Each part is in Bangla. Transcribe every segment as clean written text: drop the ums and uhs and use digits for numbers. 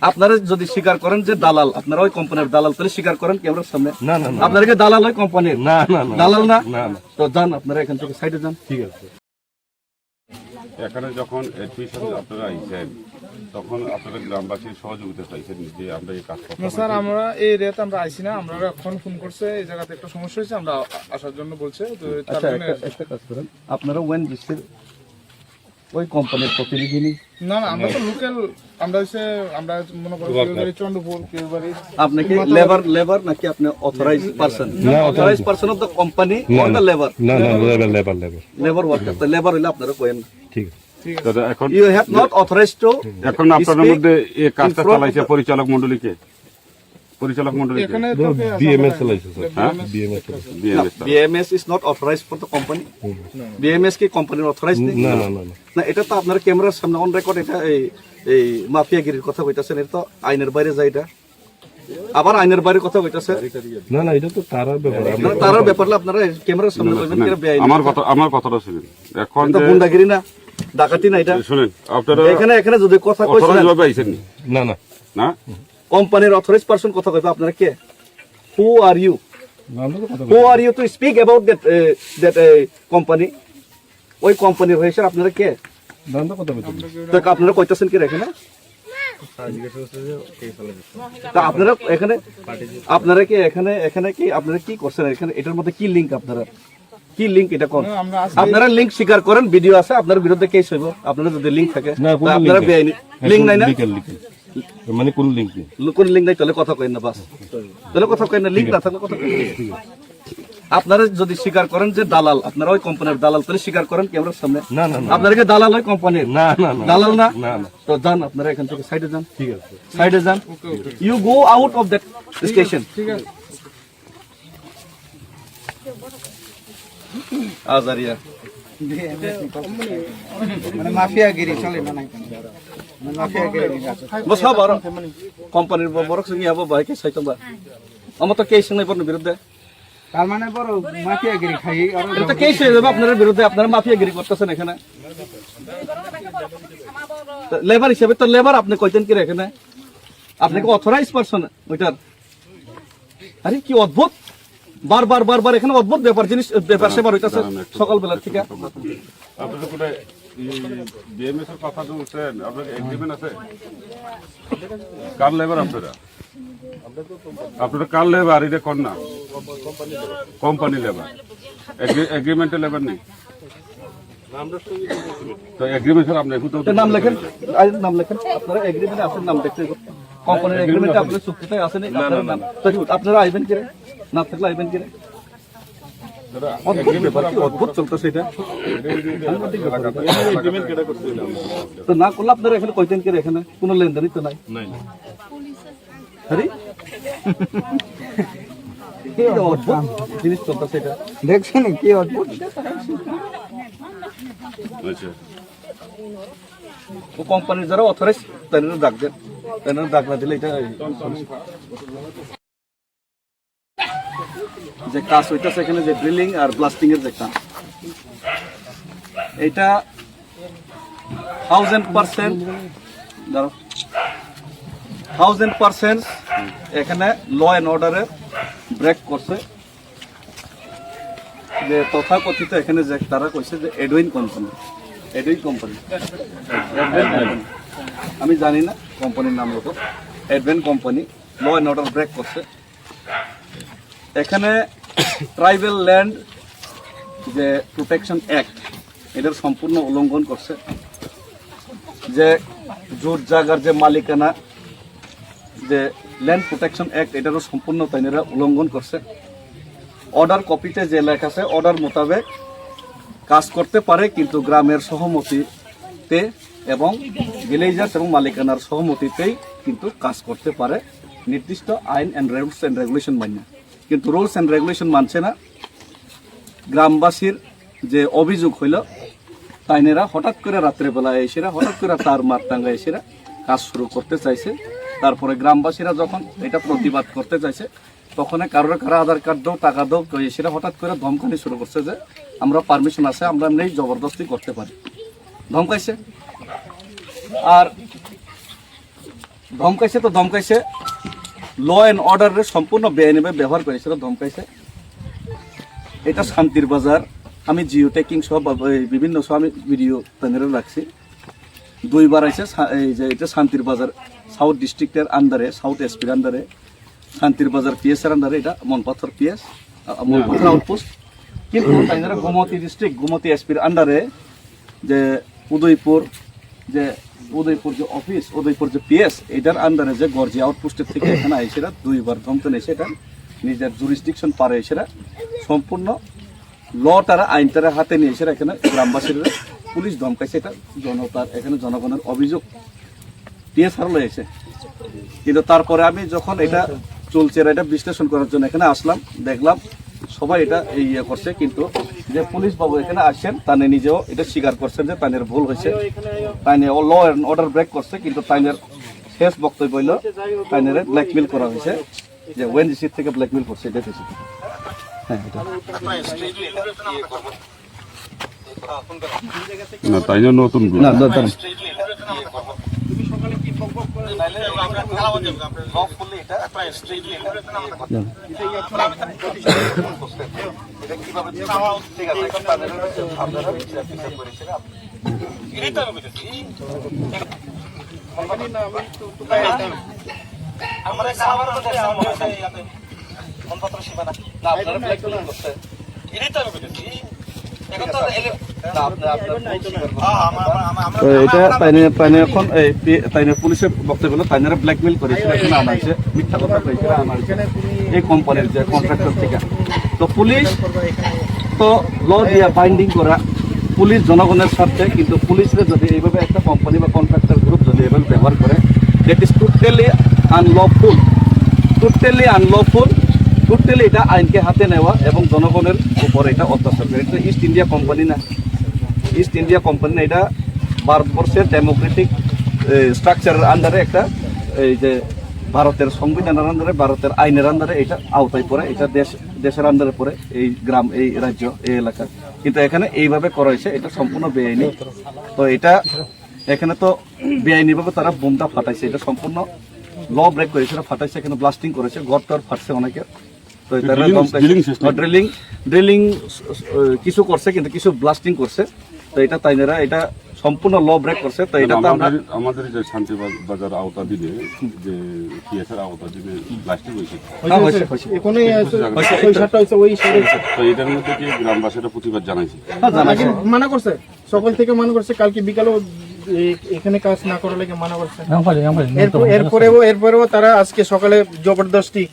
আপনারা যদি স্বীকার করেন যে দালাল, আপনারা ওই কোম্পানির দালাল, তাহলে স্বীকার করেন ক্যামেরার সামনে। না না না আপনারা কি দালাল ওই কোম্পানির? না না না দালাল না? না না তো যান আপনারা এখান থেকে সাইডে যান। ঠিক আছে। এখানে যখন এডমিশন আপনারা আইছেন তখন আপনারা গ্রামবাসীর সহযোগিতা চাইছেন যে আমরা এই কাজ করতে না স্যার, আমরা এই এরিয়াতে আমরা আইছি না, আমরা এখন ফোন করছে এই জায়গাতে একটা সমস্যা হয়েছে, আমরা আসার জন্য বলছে। তো তার আচ্ছা, জন্য একটা কাজ করেন, আপনারা ওয়েন ডিস্ট্রিক্ট ওই কোম্পানির প্রতিনিধি নি? না না, আমরা তো লোকাল, আমরা মনে করি কেউ বাড়ি চন্দ্রপুর, কেউ বাড়ি। আপনি কি লেবার নাকি আপনি authorized person? Authorized person of the company or the labour? না না লেবার লেবার ওয়ার্কার। তো লেবার হইলে আপনারা কোয়েন, ঠিক আছে। দাদা এখন you have not authorized to. এখন আপনাদের মধ্যে এই কাজটা চালাইছে পরিচালক মণ্ডলীকে এখানে তো বিএমএস চালাইছে স্যার। হ্যাঁ? BMS BMS is not authorized for the company. BMS কি কোম্পানির অথরাইজড নেই? না না না না না, এটা তো আপনার ক্যামেরার সামনে অন রেকর্ড। এটা এই মাফিয়াগিরির কথা কইতাছেন, এটা তো আইনের বাইরে যায়। এটা আবার আইনের বাইরে কথা কইতাছে। না না, এটা তো তারার ব্যাপার। তার ব্যাপারে আপনারা ক্যামেরার সামনে বলবেন কি বেআইনি? আমার কথাটা শুনুন। এখন এটা গুন্ডাগিরি না, ডাকাতি না। এটা শুনেন, আপনারা এখানে যদি কথা কইছেন অথরাইজ ভাবে আইছেন নি? না না না, কোম্পানির অথরাইজ পারসন কথা কইবে, আপনারা কে? হু আর ইউ? আমরা তো কথা who are you to speak about that company? ওই কোম্পানির হয়েছে আপনারা কে? আমরা কথা বলছি। তো আপনারা কইতাছেন কি এখানে? তা আপনারা এখানে আপনারা কি এখানে কি আপনারা কি করছেন এখানে? এটার মধ্যে কি লিংক? আপনারা কি লিংক এটা কোন? আপনারা লিংক স্বীকার করেন, ভিডিও আছে, আপনার বিরুদ্ধে কেস হইব। আপনারা যদি লিংক থাকে না, কোনো আপনারা link বেআইনি। লিংক নাই না? লিগ্যাল মানে কোন লিংক নেই। কোন লিংক নাই, তাহলে কথা কইন না। বাস, তাহলে কথা কইন না। লিংক না থাকলে কথা কইন না। আপনারা যদি স্বীকার করেন যে দালাল, আপনারা ওই কোম্পানির দালাল, তাহলে স্বীকার করেন ক্যামেরার সামনে। না না না আপনারা কি দালাল ওই কোম্পানির? না না না দালাল না? না না তো যান আপনারা এখান থেকে সাইডে যান। ঠিক আছে। সাইডে যান। You go out of that station. ঠিক আছে। আজারিয়া মানে মাফিয়াগিরি চলে না নাই মাফিয়াগিরি বস বড় কোম্পানির বড় সঙ্গে আবো বাইকে সাইতবা আমার তো কেস নাই বড় বিরুদ্ধে। তার মানে বড় মাফিয়াগিরি খাই আর এটা তো কেস হয়ে যাবে আপনার বিরুদ্ধে। আপনারা মাফিয়াগিরি করতেছেন এখানে লেবার হিসেবে। তো লেবার আপনি কইতেন কি এখানে? আপনি কি অথরাইজ পারসন ওইটার? আরে কি অদ্ভুত, বারবার এখানে অদ্ভুত ব্যাপার সেবার হইতাছে সকালবেলা থেকে। আপনাদের কোথায় বিএমএস এর কথা বলছেন? আপনাদের এগ্রিমেন্ট আছে? কার লেবার আপনারা? আপনারা কার লেবার? এটা কোন না কোম্পানি লেবার, এগ্রিমেন্টের লেবার নেই। তো এগ্রিমেন্ট আপনি নাম লেখেন, নাম লেখেন। আপনারা এগ্রিমেন্টে আছেন, নাম দেখতে কোম্পানির এগ্রিমেন্টে আপনাদের চুক্তিতে আছেন আপনার নাম। তো আপনারা আইবেন কিরে? না থাকলে আইবেন কিরে? অদ্ভুত চলতেছে এটা। তো না করলে আপনারা এখানে কইতেন কি এখানে কোনো লেনদেনই তো নাই? আরে কি অদ্ভুত জিনিস চলতেছে এটা। দেখছেন কি অদ্ভুত। ও কোম্পানির যারা অথরাইজ তাদের ডাক দেন, তাদের ডাক না দিলে এটা যে কাজ হইতেছে এখানে, যে ড্রিলিং আর ব্লাস্টিং এর যে কাজ, এটা 1000% এখানে ল অ্যান্ড অর্ডারের ব্রেক করছে। যে তথাকথিত এখানে যে তারা কইছে যে এডউইন কোম্পানি, আমি জানি না কোম্পানির নাম হতো এডভেন company, law and order break করছে। এখানে ট্রাইবাল ল্যান্ড যে প্রোটেকশন অ্যাক্ট এটার সম্পূর্ণ উল্লঙ্ঘন করছে। যে জোট জায়গার যে মালিকানা, যে ল্যান্ড প্রোটেকশন অ্যাক্ট এটারও সম্পূর্ণ তাইনেরা উল্লঙ্ঘন করছে। অর্ডার কপিতে যে লেখা আছে, অর্ডার মোতাবেক কাজ করতে পারে, কিন্তু গ্রামের সহমতিতে এবং ভিলেজার্স এবং মালিকানার সহমতিতেই কিন্তু কাজ করতে পারে, নির্দিষ্ট আইন অ্যান্ড রুলস অ্যান্ড রেগুলেশন মান্য। কিন্তু রুলস অ্যান্ড রেগুলেশন মানছে না। গ্রামবাসীর যে অভিযোগ হইল, তাইনেরা হঠাৎ করে রাত্রেবেলা এসেরা হঠাৎ করে তার মারটাঙ্গা এসেরা কাজ শুরু করতে চাইছে। তারপরে গ্রামবাসীরা যখন এটা প্রতিবাদ করতে চাইছে, তখন কারো আধার কার্ড দাও, টাকা দাও, এসেরা হঠাৎ করে ধমকানি শুরু করছে যে আমরা পারমিশন আছে, আমরা এমনি জবরদস্তি করতে পারি, ধমকাইছে। আর ধমকাইছে তো ধমকাইছে, ল অ্যান্ড অর্ডারের সম্পূর্ণ বেআইনিভাবে ব্যবহার করেছিল, ধমকাইছে। এটা শান্তির বাজার, আমি জিও টেকিং সব বিভিন্ন সব আমি ভিডিও প্যানেলে রাখছি। 2 বার আছে এই যে এটা শান্তির বাজার সাউথ ডিস্ট্রিক্টের আন্ডারে, সাউথ এসপির আন্ডারে, শান্তির বাজার পিএস এর আন্ডারে, এটা মনপাথর পিএস, মনপাথর আউটপোস্ট। কিন্তু তাইনারা গোমতী ডিস্ট্রিক্ট, গোমতী এসপির আন্ডারে যে উদয়পুর যে অফিস, উদয়পুর যে পিএস, এটার আন্ডারে যে গর্জি আউটপোস্টের থেকে এখানে আইসেরা 2 বার ধমকান এসে এটা নিজের জুরিসডিকশন পারে এসেরা সম্পূর্ণ ল তারা আইন তারা হাতে নিয়ে এসে এখানে গ্রামবাসীরা পুলিশ ধমকাইছে। এটা জনতার এখানে জনগণের অভিযোগ পিএস হার লয়েছে। কিন্তু তারপরে আমি যখন এটা চলছে এটা বিশ্লেষণ করার জন্য এখানে আসলাম, দেখলাম সবাই এটা ইয়ে করছে, কিন্তু যে পুলিশ বাবু এখানে আসছেন তানে নিজেও এটা স্বীকার করছেন যে তাইনের ভুল হয়েছে, তাইনে ল অ্যান্ড অর্ডার ব্রেক করছে। কিন্তু তাইনের শেষ বক্তব্য হইল তাইনের ব্ল্যাকমেল করা হয়েছে, যে ওএনজিসি থেকে ব্ল্যাকমেল করছে, এটা হয়েছে। হ্যাঁ, এটা না তাই জন্য নতুন group। না দাঁড়ান। তো এটা তাইনে এখন তাইনে পুলিশের বক্তব্য হলো তাইনারা ব্ল্যাকমেল করেছিল, এখানে আনা হয়েছে, মিথ্যা কথা কয়েছে আনা হয়েছে এই কোম্পানির যে কন্ট্রাক্টর থেকে। তো পুলিশ তো ল দিয়া বাইন্ডিং করা, পুলিশ জনগণের স্বার্থে, কিন্তু পুলিশের যদি এইভাবে একটা কোম্পানি বা কন্ট্রাক্টর গ্রুপ যদি এভাবে ব্যবহার করে, that is totally unlawful, totally unlawful, totally এটা আইনকে হাতে নেওয়া এবং জনগণের উপরে এটা অত্যাচার করে। এটা ইস্ট ইন্ডিয়া কোম্পানি না, ইস্ট ইন্ডিয়া কোম্পানি না, এটা ভারতবর্ষের ডেমোক্রেটিক স্ট্রাকচারের আন্ডারে একটা, এই যে ভারতের সংবিধানের আন্ডারে, ভারতের আইনের আন্ডারে এটা আওতায় পড়ে, এটা দেশের আন্ডারে পড়ে, এই গ্রাম, এই রাজ্য, এই এলাকা। কিন্তু এখানে এইভাবে করা হয়েছে, এটা সম্পূর্ণ বেআইনি। তো এটা এখানে তো বেআইনিভাবে তারা বোমটা ফাটাইছে, এটা সম্পূর্ণ ল ব্রেক করেছে, ফাটাইছে, এখানে ব্লাস্টিং করেছে, ঘর টর ফাটছে অনেকে। তো ড্রিলিং কিছু করছে, কিন্তু কিছু ব্লাস্টিং করছে। তো এটা তাইনেরা এটা সম্পূর্ণ ল ব্রেক করছে। তো এটা তো আমরা আমাদের যে শান্তি বাজার আওতাধীনে যে পিএসের আওতাধীনে প্লাস্টিক হয়েছে, তো এটার মধ্যে কি গ্রামবাসীরা প্রতিবাদ জানাইছে? মানা করছে, সকাল থেকে মানা করছে, কালকে বিকালেও এখানে কাজ না করার লাগে মানা করছে। এরপরেও তারা আজকে সকালে জবরদস্তি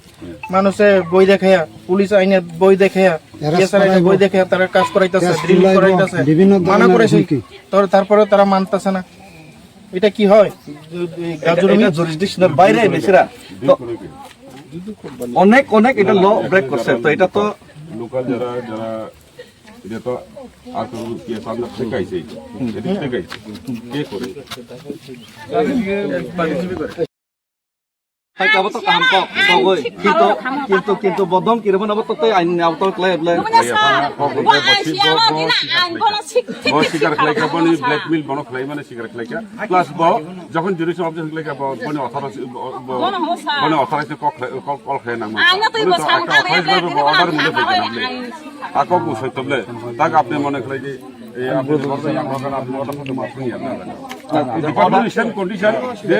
মানুষে বই দেখাইয়া, পুলিশ আইনের বই দেখাইয়া, বই দেখাইয়া তারা কাজ করাইতেছে, ড্রিলিং করাইতেছে, মানা করেছে, তারপরে তারা মানতেছে না। এটা কি হয়? জুরিসডিকশনের বাইরে এনেছেরা অনেক অনেক এটা ল ব্রেক করছে। তো এটা তো লোকাল যারা এটা তো আর কোনো কেস আমরা শেখাইছে, এটা শেখাইছে কে করে কিন্তু বদম কিরকম আবার তো আইন আওতা শিকার খেলাইকা বনি ব্ল্যাকমেল বন খেলাই মানে শিকার খেলাইকা প্লাস যখন জুডিশিয়াল অবজেক্ট খেলাইকা বনি অথরাইজ কল খেয়ে না অর্ডার মিলে আকক সত্যলে তাক আপনি মনে খেলাই যে আপনি অর্ডার করতে মাফ কন্ডিশন যে